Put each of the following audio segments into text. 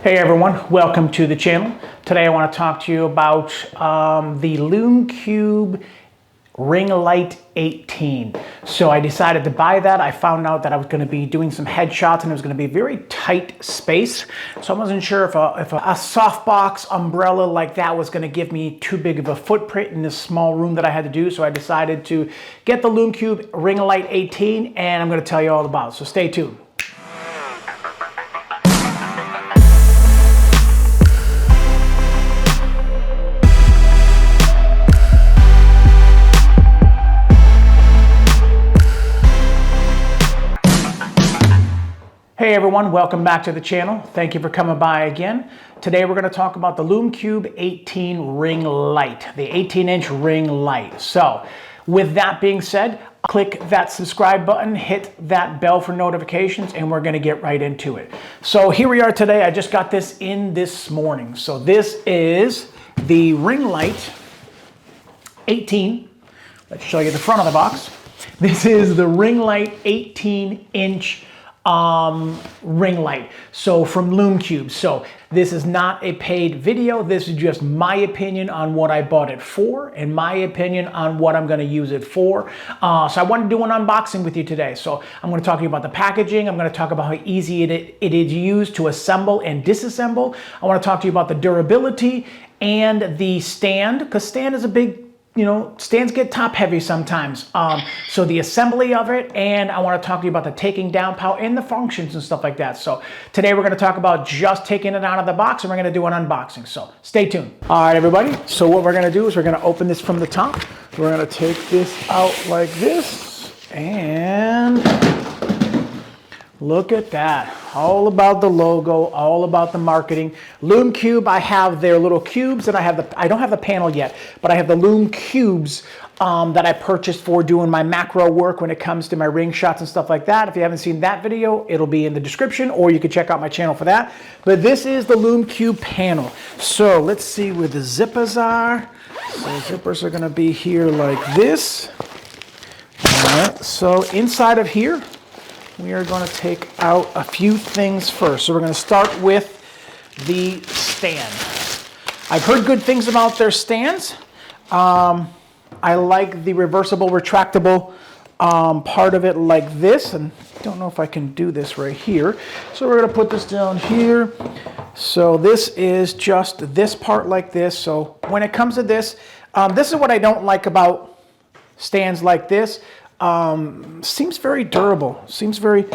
Hey everyone, welcome to the channel. Today I want to talk to you about the Lume Cube Ring Light 18. So I decided to buy that. I found out that I was going to be doing some headshots and it was going to be a very tight space. So I wasn't sure if a softbox umbrella like that was going to give me too big of a footprint in this small room that I had to do. So I decided to get the Lume Cube Ring Light 18 and I'm going to tell you all about it. So stay tuned. Hey everyone, welcome back to the channel. Thank you for coming by again. Today we're going to talk about the Lume Cube 18 Ring Light, the 18-inch ring light. So with that being said, click that subscribe button, hit that bell for notifications, and we're going to get right into it. So here we are today. I just got this in this morning. So this is the Ring Light 18. Let's show you the front of the box. This is the Ring Light 18-inch ring light, so from Lume Cube. So this is not a paid video. This is just my opinion on what I bought it for and my opinion on what I'm going to use it for. So I want to do an unboxing with you today. So I'm going to talk to you about the packaging. I'm going to talk about how easy it is used to assemble and disassemble. I want to talk to you about the durability and the stand, because stand is a big, stands get top heavy sometimes. So the assembly of it, and I want to talk to you about the taking down power and the functions and stuff like that. So today we're going to talk about just taking it out of the box and we're going to do an unboxing. So stay tuned. All right, everybody. So what we're going to do is we're going to open this from the top. We're going to take this out like this and look at that. All about the logo, all about the marketing. Lume Cube, I have their little cubes, and I don't have the panel yet, but I have the Lume Cubes that I purchased for doing my macro work when it comes to my ring shots and stuff like that. If you haven't seen that video, it'll be in the description, or you can check out my channel for that. But this is the Lume Cube panel. So let's see where the zippers are. So zippers are gonna be here like this. All right, so inside of here, we are going to take out a few things first. So we're going to start with the stand. I've heard good things about their stands. I like the reversible, retractable part of it like this. And I don't know if I can do this right here. So we're going to put this down here. So this is just this part like this. So when it comes to this, this is what I don't like about stands like this. Seems very durable, seems very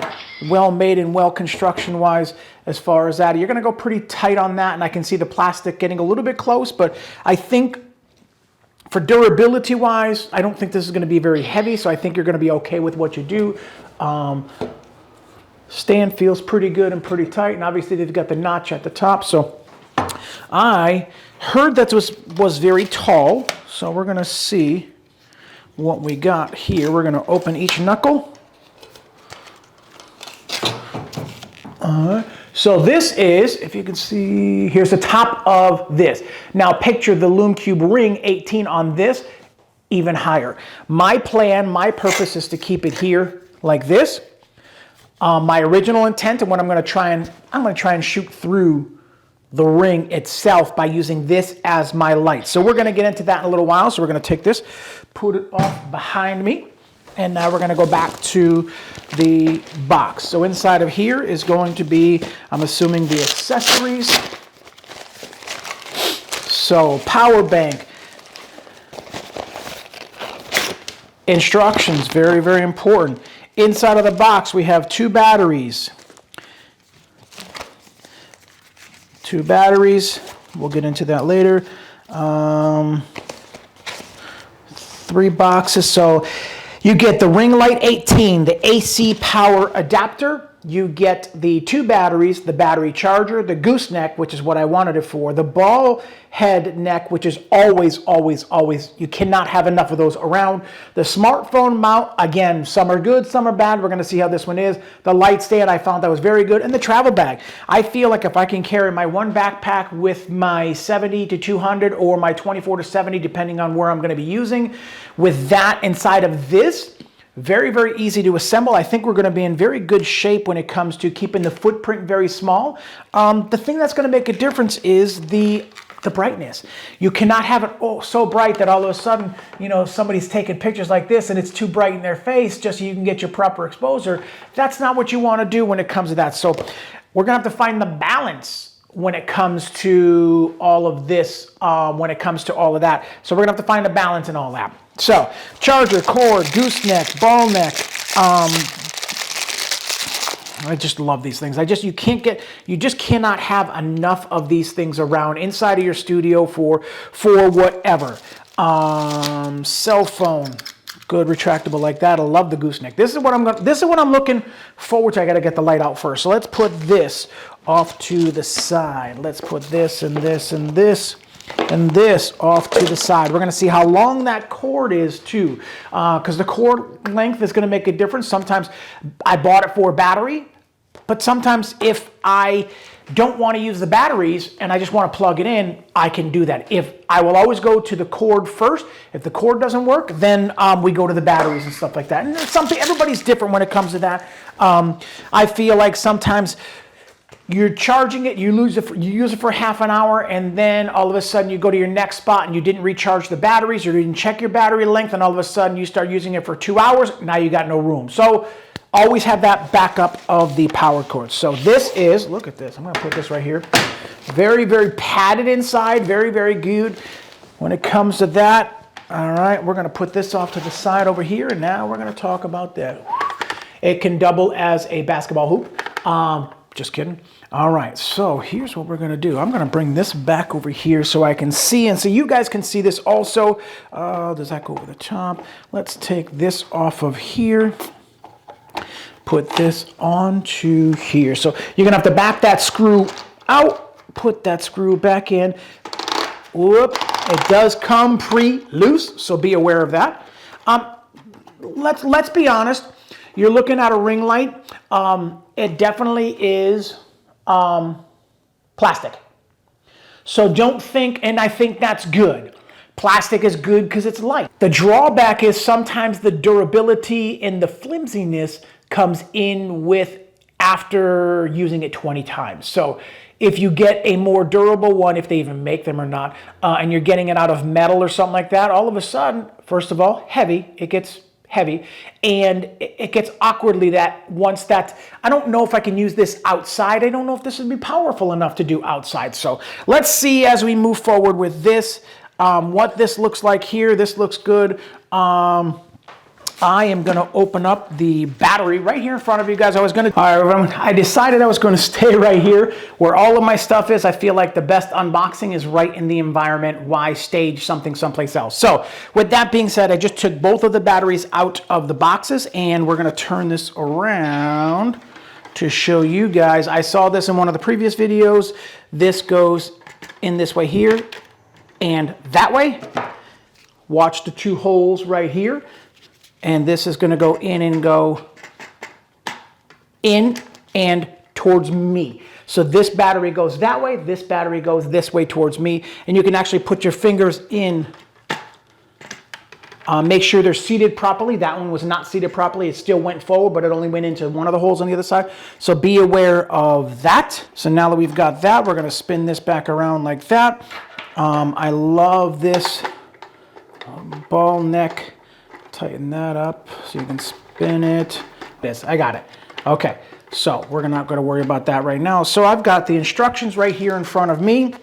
well made and well construction wise as far as that. You're going to go pretty tight on that, and I can see the plastic getting a little bit close, but I think for durability wise, I don't think this is going to be very heavy, so I think you're going to be okay with what you do. Stand feels pretty good and pretty tight, and obviously they've got the notch at the top. So I heard that this was very tall, so we're going to see what we got here. We're going to open each knuckle. So this is, if you can see, here's the top of this. Now picture the Lume Cube Ring 18 on this, even higher. My plan, my purpose is to keep it here like this. My original intent, and what I'm going to try and shoot through the ring itself by using this as my light. So we're going to get into that in a little while. So we're going to take this, put it off behind me, and now we're going to go back to the box. So inside of here is going to be, I'm assuming, the accessories. So power bank, instructions, very, very important. Inside of the box we have two batteries. Two batteries, we'll get into that later. 3 boxes. So you get the Ring Light 18, the AC power adapter. You get the 2 batteries, the battery charger, the gooseneck, which is what I wanted it for, the ball head neck, which is always, you cannot have enough of those around. The smartphone mount, again, some are good, some are bad. We're going to see how this one is. The light stand, I found that was very good. And the travel bag. I feel like if I can carry my one backpack with my 70 to 200 or my 24 to 70, depending on where I'm going to be using, with that inside of this, Very, very easy to assemble. I think we're going to be in very good shape when it comes to keeping the footprint very small. The thing that's going to make a difference is the brightness. You cannot have it so bright that all of a sudden, you know, somebody's taking pictures like this and it's too bright in their face just so you can get your proper exposure. That's not what you want to do when it comes to that. So we're going to have to find the balance when it comes to all of this, when it comes to all of that. So we're going to have to find a balance in all that. So charger, cord, gooseneck, ball neck. I just love these things. You just cannot have enough of these things around inside of your studio for whatever. Cell phone, good retractable like that. I love the gooseneck. This is what I'm looking forward to. I got to get the light out first. So let's put this off to the side. Let's put this and this and this and this off to the side. We're going to see how long that cord is too, because the cord length is going to make a difference. Sometimes I bought it for a battery, but sometimes if I don't want to use the batteries and I just want to plug it in, I can do that. I will always go to the cord first. If the cord doesn't work, then we go to the batteries and stuff like that. And everybody's different when it comes to that. I feel like sometimes you're charging it, you use it for half an hour, and then all of a sudden you go to your next spot and you didn't recharge the batteries, or you didn't check your battery length, and all of a sudden you start using it for 2 hours. Now you got no room. So always have that backup of the power cord. So this is, look at this. I'm going to put this right here. Very, very padded inside. Very, very good when it comes to that. All right, we're going to put this off to the side over here, and now we're going to talk about that. It can double as a basketball hoop. Just kidding. All right, so here's what we're going to do. I'm going to bring this back over here so I can see, and so you guys can see this also. Does that go over the top? Let's take this off of here. Put this onto here. So you're going to have to back that screw out, put that screw back in. Whoop. It does come pre-loose, so be aware of that. Let's be honest. You're looking at a ring light. It definitely is plastic. So don't think, and I think that's good. Plastic is good because it's light. The drawback is sometimes the durability and the flimsiness comes in with after using it 20 times. So if you get a more durable one, if they even make them or not, and you're getting it out of metal or something like that, all of a sudden, first of all, it gets heavy, and it gets awkwardly that once that, I don't know if I can use this outside. I don't know if this would be powerful enough to do outside. So let's see as we move forward with this, what this looks like here. This looks good. I am going to open up the battery right here in front of you guys. All right, everyone, I decided I was going to stay right here where all of my stuff is. I feel like the best unboxing is right in the environment. Why stage something someplace else? So with that being said, I just took both of the batteries out of the boxes, and we're going to turn this around to show you guys. I saw this in one of the previous videos. This goes in this way here and that way. Watch the two holes right here. And this is going to go in and go in and towards me. So this battery goes that way. This battery goes this way towards me. And you can actually put your fingers in. Make sure they're seated properly. That one was not seated properly. It still went forward, but it only went into one of the holes on the other side. So be aware of that. So now that we've got that, we're going to spin this back around like that. I love this ball neck. Tighten that up so you can spin it. I got it. Okay, so we're not going to worry about that right now. So I've got the instructions right here in front of me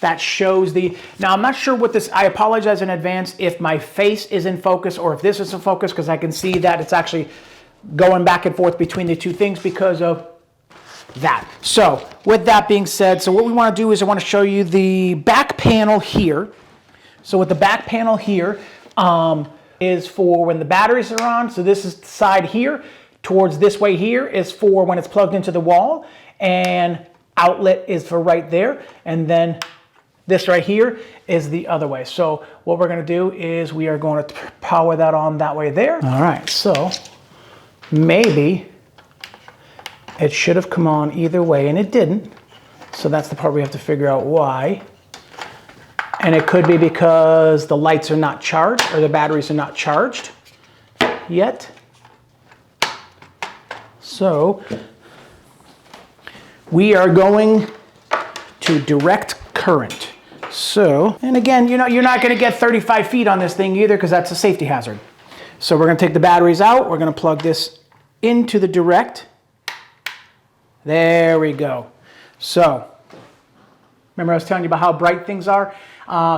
that shows the, now I'm not sure what this, I apologize in advance if my face is in focus or if this is in focus, because I can see that it's actually going back and forth between the two things because of that. So with that being said, so what we want to do is I want to show you the back panel here. So with the back panel here, is for when the batteries are on. So this is the side here. Towards this way here is for when it's plugged into the wall. And outlet is for right there. And then this right here is the other way. So what we're going to do is we are going to power that on that way there. All right. So maybe it should have come on either way and it didn't. So that's the part we have to figure out why. And it could be because the lights are not charged or the batteries are not charged yet. So we are going to direct current. So, and again, you know, you're not going to get 35 feet on this thing either because that's a safety hazard. So we're going to take the batteries out. We're going to plug this into the direct. There we go. So, remember I was telling you about how bright things are?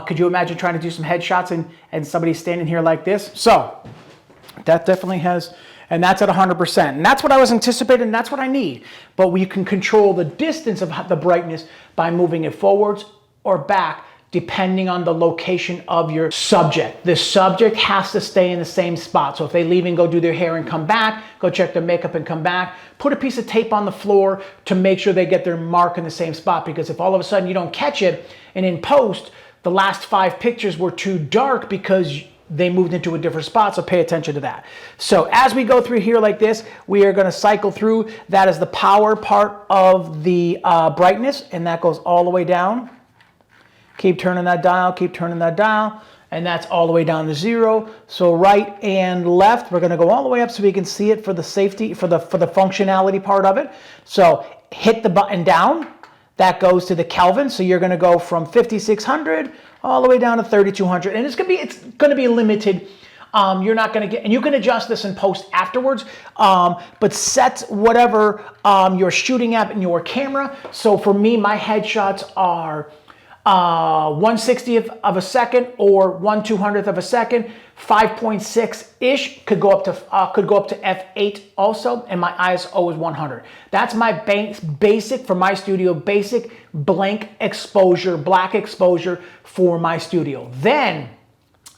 Could you imagine trying to do some headshots and somebody standing here like this? So, that definitely has, and that's at 100%. And that's what I was anticipating, and that's what I need. But we can control the distance of the brightness by moving it forwards or back, depending on the location of your subject. The subject has to stay in the same spot. So if they leave and go do their hair and come back, go check their makeup and come back, put a piece of tape on the floor to make sure they get their mark in the same spot. Because if all of a sudden you don't catch it, and in post, the last 5 pictures were too dark because they moved into a different spot, so pay attention to that. So as we go through here like this, we are going to cycle through. That is the power part of the brightness, and that goes all the way down. Keep turning that dial, keep turning that dial, and that's all the way down to 0. So right and left, we're going to go all the way up so we can see it for the safety, for the functionality part of it. So hit the button down. That goes to the Kelvin. So you're going to go from 5600 all the way down to 3200, and it's going to be limited. You're not going to get, and you can adjust this in post afterwards, but set whatever you're shooting at in your camera. So for me, my headshots are 1/60th of a second or 1/200th of a second, 5.6-ish, could go up to f8 also, and my ISO is 100. That's my basic for my studio, basic blank exposure, black exposure for my studio. Then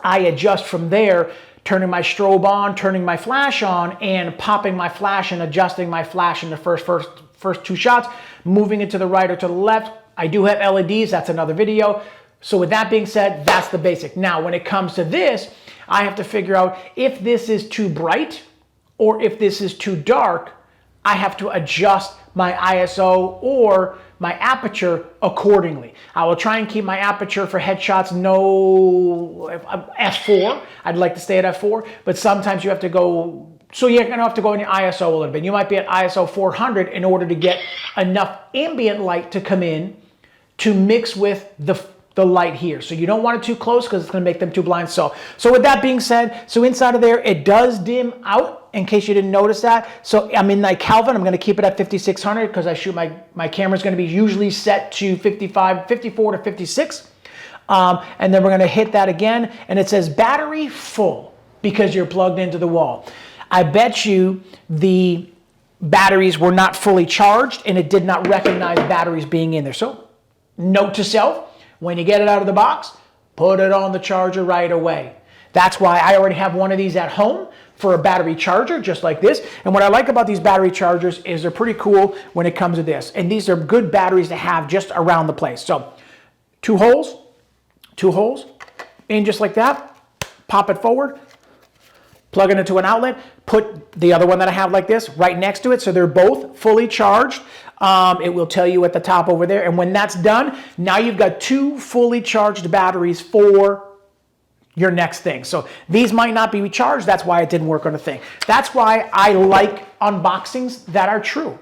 I adjust from there, turning my strobe on, turning my flash on, and popping my flash and adjusting my flash in the first 2 shots, moving it to the right or to the left. I do have LEDs, that's another video. So with that being said, that's the basic. Now, when it comes to this, I have to figure out if this is too bright or if this is too dark. I have to adjust my ISO or my aperture accordingly. I will try and keep my aperture for headshots f4. I'd like to stay at f4, but sometimes you have to go, so you're going to have to go in your ISO a little bit. You might be at ISO 400 in order to get enough ambient light to come in to mix with the light here. So you don't want it too close because it's going to make them too blind. So with that being said, so inside of there, it does dim out in case you didn't notice that. So I'm in my Kelvin. I'm going to keep it at 5600 because I shoot my camera is going to be usually set to 54 to 56. And then we're going to hit that again. And it says battery full because you're plugged into the wall. I bet you the batteries were not fully charged and it did not recognize batteries being in there. So note to self, when you get it out of the box, put it on the charger right away. That's why I already have one of these at home for a battery charger, just like this. And what I like about these battery chargers is they're pretty cool when it comes to this. And these are good batteries to have just around the place. So 2 holes, in just like that, pop it forward, plug it into an outlet, put the other one that I have like this right next to it, so they're both fully charged. It will tell you at the top over there, and when that's done, now you've got 2 fully charged batteries for your next thing. So these might not be recharged, that's why it didn't work on the thing. That's why I like unboxings that are true.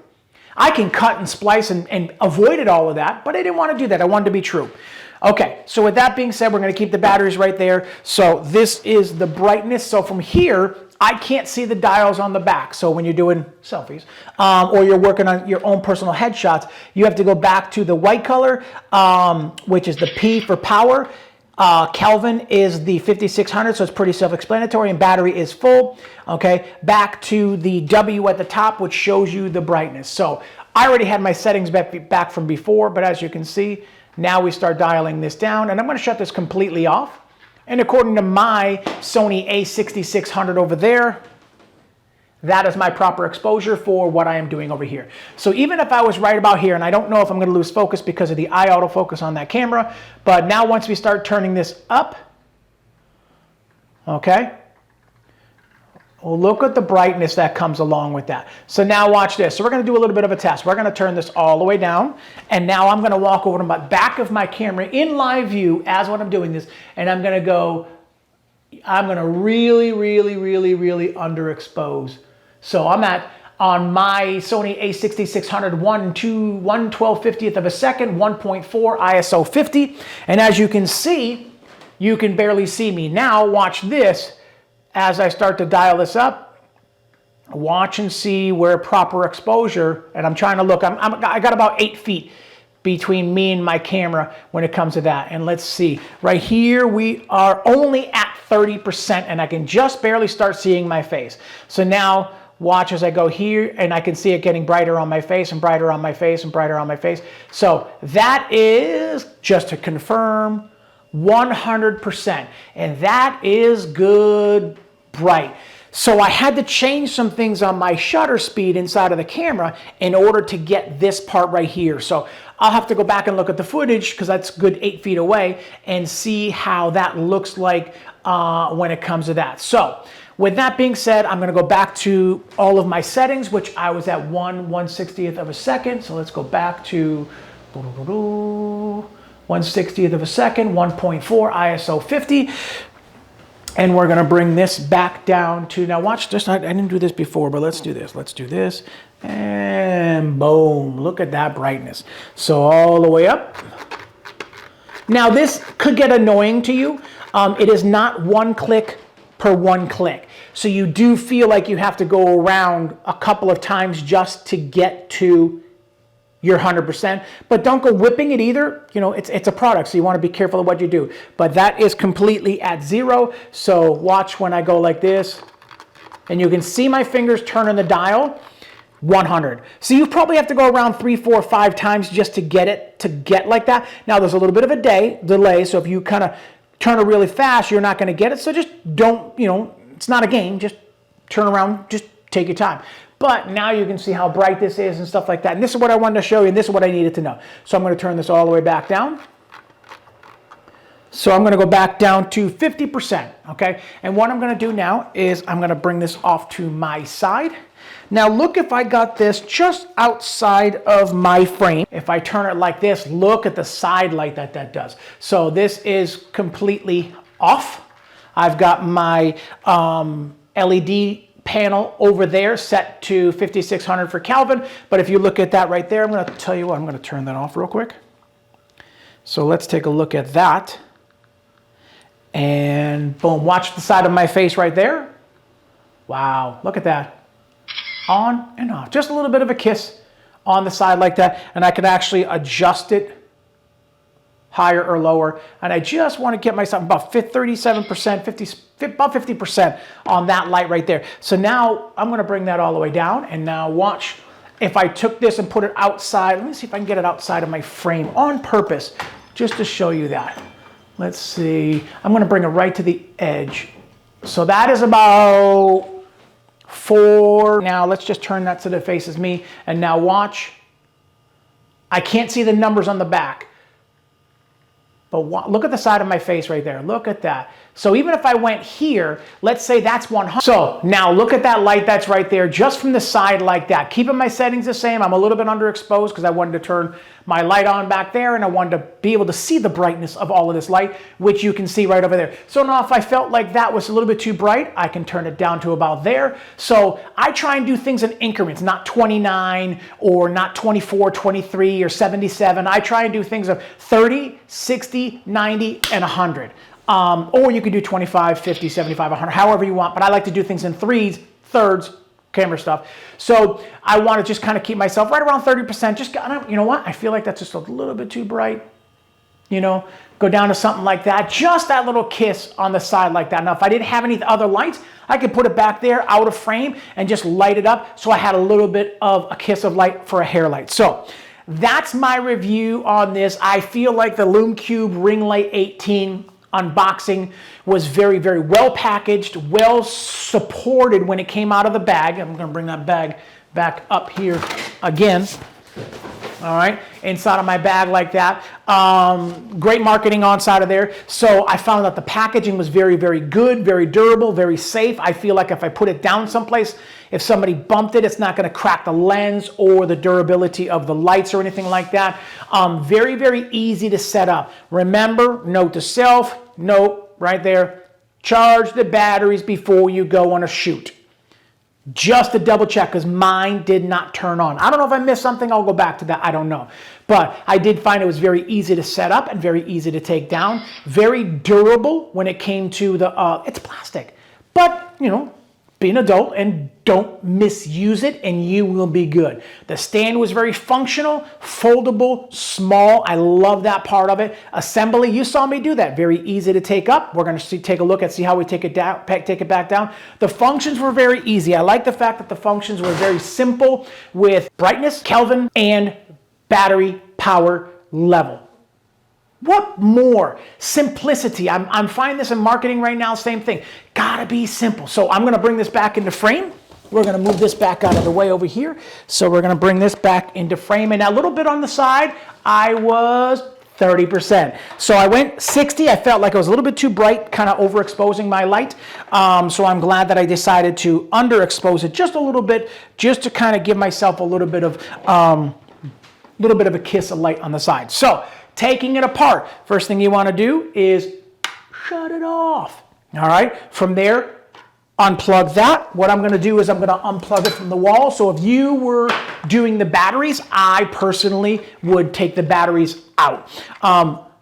I can cut and splice and avoided all of that, but I didn't want to do that. I wanted to be true. Okay, so with that being said, we're going to keep the batteries right there. So this is the brightness. So from here, I can't see the dials on the back. So when you're doing selfies or you're working on your own personal headshots, you have to go back to the white color, which is the P for power. Kelvin is the 5600, so it's pretty self-explanatory, and battery is full. Okay, back to the W at the top, which shows you the brightness. So I already had my settings back from before, but as you can see, now we start dialing this down, and I'm going to shut this completely off. And according to my Sony a6600 over there, that is my proper exposure for what I am doing over here. So even if I was right about here, and I don't know if I'm going to lose focus because of the eye autofocus on that camera, but now once we start turning this up, okay, well, look at the brightness that comes along with that. So now watch this. So we're going to do a little bit of a test. We're going to turn this all the way down, and now I'm going to walk over to the back of my camera in live view as when I'm doing this, and I'm going to go, I'm going to really underexpose. So I'm at On my Sony a6600, 1/1250th of a second, 1.4 ISO 50. And as you can see, you can barely see me. Now watch this as I start to dial this up. Watch and see where proper exposure, and I'm trying to look, I got about 8 feet between me and my camera when it comes to that. And let's see, right here we are only at 30% and I can just barely start seeing my face. So now watch as I go here and I can see it getting brighter on my face and brighter on my face and brighter on my face. So that is, just to confirm, 100%. And that is good bright. So I had to change some things on my shutter speed inside of the camera in order to get this part right here. So I'll have to go back and look at the footage because that's a good 8 feet away and see how that looks like when it comes to that. So with that being said, I'm going to go back to all of my settings, which I was at 1/160th of a second. So let's go back to 1/60th of a second, 1.4 ISO 50. And we're going to bring this back down to, now watch this, I didn't do this before, but let's do this. Let's do this, and boom, look at that brightness. So all the way up. Now this could get annoying to you. It is not one click per one click. So you do feel like you have to go around a couple of times just to get to your 100%, but don't go whipping it either. You know, it's a product, so you want to be careful of what you do. But that is completely at 0. So watch when I go like this, and you can see my fingers turning the dial, 100. So you probably have to go around 3, 4, 5 times just to get it to get like that. Now there's a little bit of a delay, so if you kind of turn it really fast, you're not going to get it. So just don't, you know, it's not a game. Just turn around, just take your time. But now you can see how bright this is and stuff like that. And this is what I wanted to show you, and this is what I needed to know. So I'm going to turn this all the way back down. So I'm going to go back down to 50%, okay? And what I'm going to do now is I'm going to bring this off to my side. Now look, if I got this just outside of my frame, if I turn it like this, look at the side light that does. So this is completely off. I've got my LED panel over there set to 5600 for Kelvin. But if you look at that right there, I'm going to tell you what, I'm going to turn that off real quick. So let's take a look at that. And boom, watch the side of my face right there. Wow, look at that. On and off. Just a little bit of a kiss on the side like that. And I can actually adjust it higher or lower, and I just want to get myself about 37%, about 50% on that light right there. So now I'm going to bring that all the way down, and now watch if I took this and put it outside. Let me see if I can get it outside of my frame on purpose, just to show you that. Let's see. I'm going to bring it right to the edge. So that is about 4. Now let's just turn that so that it faces me, and now watch. I can't see the numbers on the back. But look at the side of my face right there. Look at that. So even if I went here, let's say that's 100. So now look at that light that's right there, just from the side like that. Keeping my settings the same. I'm a little bit underexposed because I wanted to turn my light on back there, and I wanted to be able to see the brightness of all of this light, which you can see right over there. So now if I felt like that was a little bit too bright, I can turn it down to about there. So I try and do things in increments, not 29 or not 24, 23 or 77. I try and do things of 30, 60, 90, and 100. Or you could do 25, 50, 75, 100, however you want. But I like to do things in 3s, 3rds, camera stuff. So I want to just kind of keep myself right around 30%. Just, you know what? I feel like that's just a little bit too bright. You know, go down to something like that. Just that little kiss on the side like that. Now, if I didn't have any other lights, I could put it back there out of frame and just light it up. So I had a little bit of a kiss of light for a hair light. So that's my review on this. I feel like the Lume Cube Ring Light 18 unboxing was very, very well packaged, well supported when it came out of the bag. I'm going to bring that bag back up here again. All right, inside of my bag like that. Great marketing on side of there. So I found that the packaging was very, very good, very durable, very safe. I feel like if I put it down someplace, if somebody bumped it, it's not going to crack the lens or the durability of the lights or anything like that. Very, very easy to set up. Remember, note to self, note right there, charge the batteries before you go on a shoot. just to double check, because mine did not turn on. I don't know if I missed something. I'll go back to that. I don't know. But I did find it was very easy to set up and very easy to take down. Very durable when it came to the, it's plastic. But, you know, be an adult and don't misuse it and you will be good. The stand was very functional, foldable, small. I love that part of it. Assembly, you saw me do that. Very easy to take up. We're going to take a look and see how we take it down, take it back down. The functions were very easy. I like the fact that the functions were very simple with brightness, Kelvin, and battery power level. What more? Simplicity. I'm finding this in marketing right now, same thing. Gotta be simple. So I'm gonna bring this back into frame. We're gonna move this back out of the way over here. So we're gonna bring this back into frame. And a little bit on the side, I was 30%. So I went 60. I felt like it was a little bit too bright, kind of overexposing my light. So I'm glad that I decided to underexpose it just a little bit, just to kind of give myself a little bit of a kiss of light on the side. So taking it apart, first thing you want to do is shut it off. All right, from there, unplug that. What I'm going to do is I'm going to unplug it from the wall. So if you were doing the batteries, I personally would take the batteries out.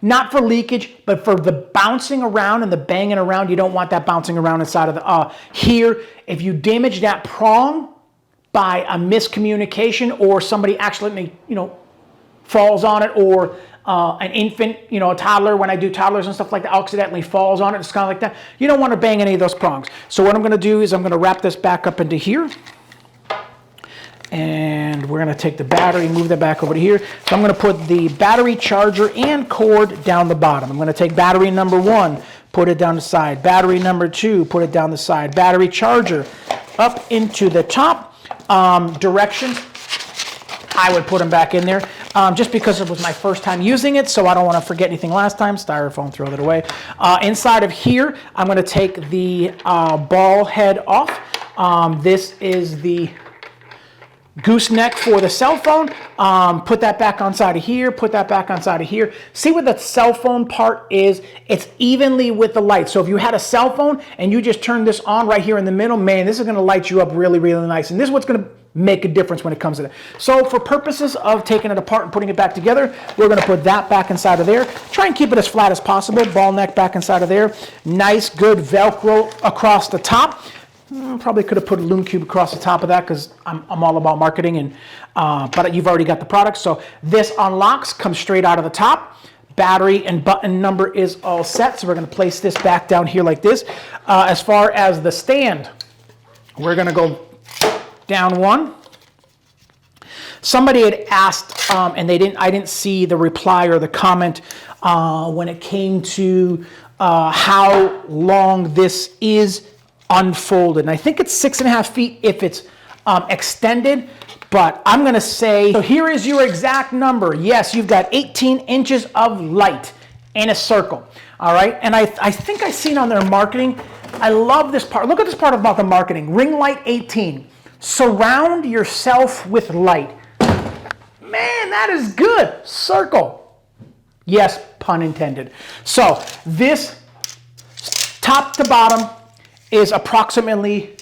Not for leakage, but for the bouncing around and the banging around. You don't want that bouncing around inside of the here. If you damage that prong by a miscommunication or somebody accidentally, you know, falls on it, or an infant, you know, a toddler, when I do toddlers and stuff like that, accidentally falls on it, it's kind of like that. You don't want to bang any of those prongs. So what I'm going to do is I'm going to wrap this back up into here. And we're going to take the battery, move that back over to here. So I'm going to put the battery charger and cord down the bottom. I'm going to take battery number 1, put it down the side. Battery number 2, put it down the side. Battery charger up into the top. Directions, I would put them back in there. Just because it was my first time using it, so I don't want to forget anything last time. Styrofoam, throw that away. Inside of here, I'm going to take the ball head off. This is the gooseneck for the cell phone. Put that back on side of here, put that back on side of here. See what the cell phone part is? It's evenly with the light. So if you had a cell phone and you just turn this on right here in the middle, man, this is going to light you up really, really nice. And this is what's going to make a difference when it comes to that. So for purposes of taking it apart and putting it back together, we're going to put that back inside of there. Try and keep it as flat as possible. Ball neck back inside of there. Nice, good Velcro across the top. Probably could have put a Lume Cube across the top of that because I'm all about marketing, and but you've already got the product. So this unlocks, comes straight out of the top. Battery and button number is all set. So we're going to place this back down here like this. As far as the stand, we're going to go down one. Somebody had asked, and I didn't see the reply or the comment when it came to how long this is unfolded. And I think it's 6.5 feet if it's extended, but I'm going to say, so here is your exact number. Yes, you've got 18 inches of light in a circle. All right, and I think I've seen on their marketing, I love this part. Look at this part about the marketing. Ring light 18. Surround yourself with light. Man, that is good. Circle. Yes, pun intended. So this top to bottom is approximately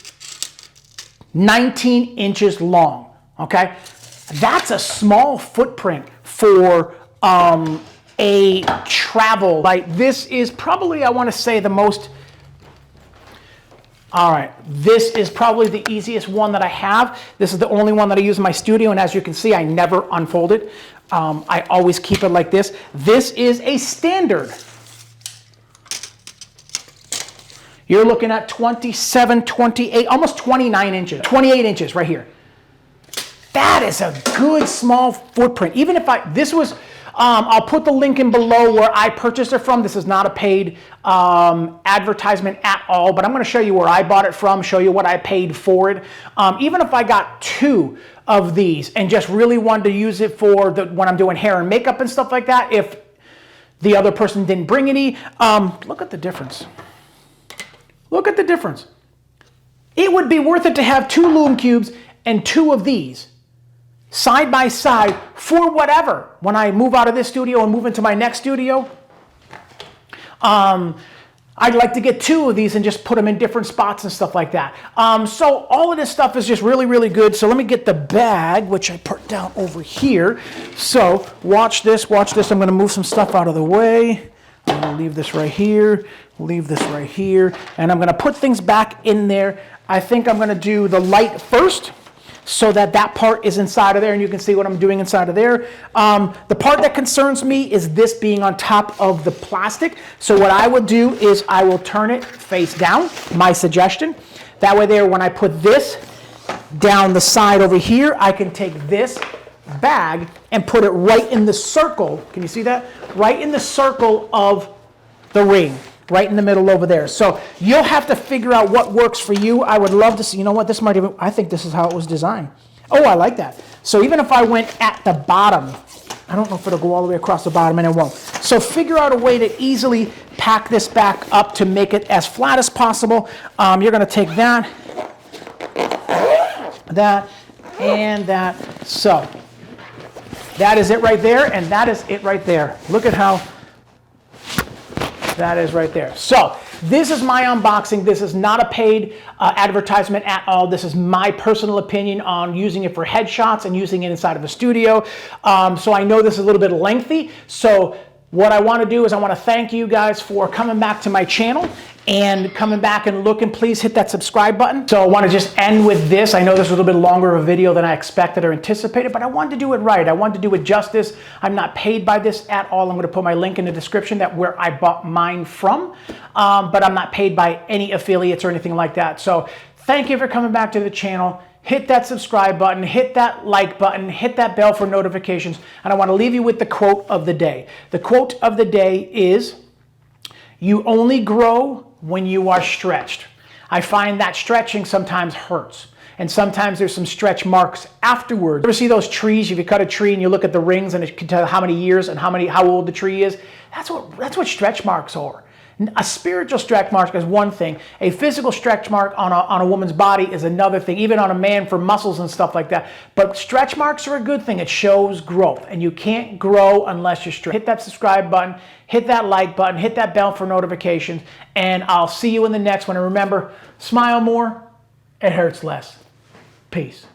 19 inches long. Okay, that's a small footprint for a travel light. This is probably, I want to say, the most. All right, this is probably the easiest one that I have. This is the only one that I use in my studio, and as you can see, I never unfold it. I always keep it like this. This is a standard. You're looking at 27, 28, almost 29 inches, 28 inches right here. That is a good small footprint. Even if this was, I'll put the link in below where I purchased it from. This is not a paid advertisement at all, but I'm going to show you where I bought it from, show you what I paid for it. Even if I got 2 of these and just really wanted to use it for when I'm doing hair and makeup and stuff like that, if the other person didn't bring any, look at the difference. Look at the difference. It would be worth it to have 2 Lume Cubes and 2 of these side by side for whatever. When I move out of this studio and move into my next studio, I I'd like to get 2 of these and just put them in different spots and stuff like that. So all of this stuff is just really, really good. So let me get the bag, which I put down over here. So watch this, watch this. I'm going to move some stuff out of the way. I'm going to leave this right here, leave this right here, and I'm going to put things back in there. I think I'm going to do the light first, so that that part is inside of there, and you can see what I'm doing inside of there. The part that concerns me is this being on top of the plastic. So what I will do is I will turn it face down, my suggestion. That way there, when I put this down the side over here, I can take this bag and put it right in the circle. Can you see that? Right in the circle of the ring. Right in the middle over there. So you'll have to figure out what works for you. I would love to see, you know what, this might even, I think this is how it was designed. Oh, I like that. So even if I went at the bottom, I don't know if it'll go all the way across the bottom, and it won't. So figure out a way to easily pack this back up to make it as flat as possible. You're going to take that, that, and that. So that is it right there, and that is it right there. Look at how that is right there. So this is my unboxing. This is not a paid advertisement at all. This is my personal opinion on using it for headshots and using it inside of a studio. So I know this is a little bit lengthy. So what I want to do is I want to thank you guys for coming back to my channel and coming back and looking. Please hit that subscribe button. So I want to just end with this. I know this was a little bit longer of a video than I expected or anticipated, but I wanted to do it right. I wanted to do it justice. I'm not paid by this at all. I'm going to put my link in the description that where I bought mine from, but I'm not paid by any affiliates or anything like that. So thank you for coming back to the channel. Hit that subscribe button, hit that like button, hit that bell for notifications. And I want to leave you with the quote of the day. The quote of the day is, "You only grow when you are stretched." I find that stretching sometimes hurts. And sometimes there's some stretch marks afterwards. You ever see those trees? If you cut a tree and you look at the rings and it can tell how many years and how old the tree is, that's what stretch marks are. A spiritual stretch mark is one thing. A physical stretch mark on a woman's body is another thing, even on a man for muscles and stuff like that. But stretch marks are a good thing. It shows growth, and you can't grow unless you're stretched. Hit that subscribe button, hit that like button, hit that bell for notifications, and I'll see you in the next one. And remember, smile more, it hurts less. Peace.